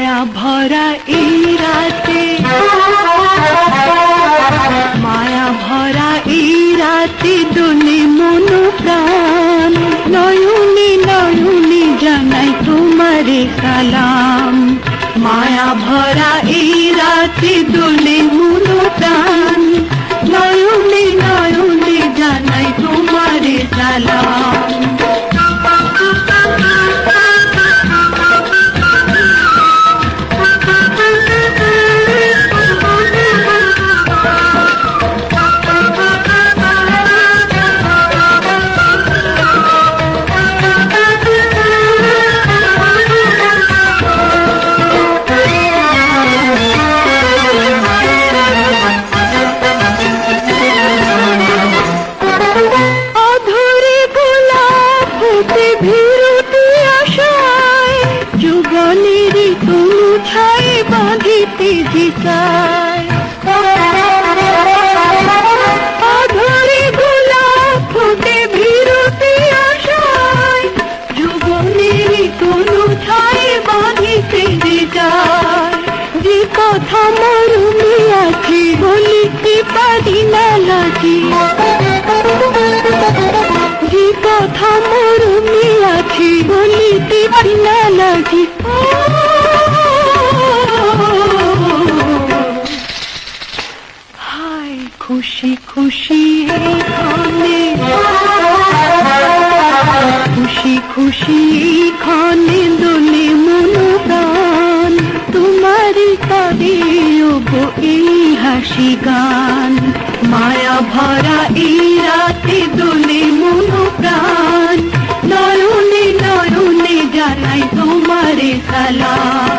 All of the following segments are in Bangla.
মায়া ভরা এই রাতে, মায়া ভরা এই রাতে দোলে মন প্রাণ। নয়নে নয়নে জানাই তোমারে সালাম। মায়া ভরা এই রাতে দোলে মন প্রাণ। নয়নে নয়নে জানাই তোমারে সালাম। অধরে গোলাপ ফুটে বিরতি আশায়, যুবনের তনু ছায় বাঁধিতে যায়। যে কথা মরমে আছে বলিতে পারি না লাজি, যে কথা মরমে আছে বলিতে পারি না লাজি। খুশি খুশি এইখানে, খুশি খুশি এইখানে দোলে মন প্রাণ। তোমারই তবে গো এই হাসি গান। মায়া ভরা এই রাতে দোলে মন প্রাণ। নয়নে নয়নে জানাই তোমারে সালাম।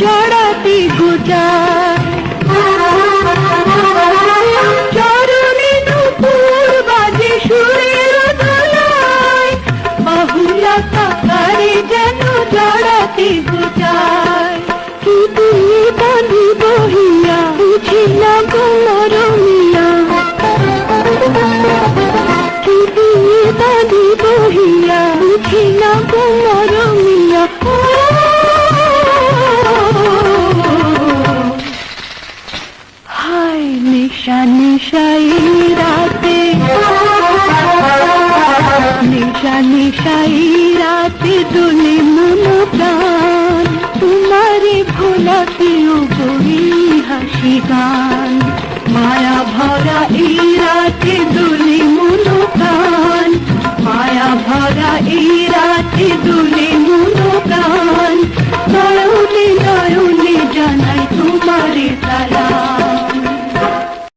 জড়াতে গুজার চরণে নুপুর বাজে সুরের দোলায়। বাহুলতা কারে যেন জড়াতে গুজার। কি দিয়ে বাঁধি বহিয়া বুঝি না গো মরমিয়া, কি দিয়ে বাঁধি বহিয়া বুঝি না গো মরমিয়া। নিশা নিশাই রাতে, নিশা নিশাই রাতে দোলে মন প্রাণ। তোমারে ভোলাতেও বই হাসি গান। মায়া ভরা এই রাতে দোলে মন প্রাণ। মায়া ভরা এই রাতে দোলে মন প্রাণ। নয়নে নয়নে জানাই তোমারে সালাম।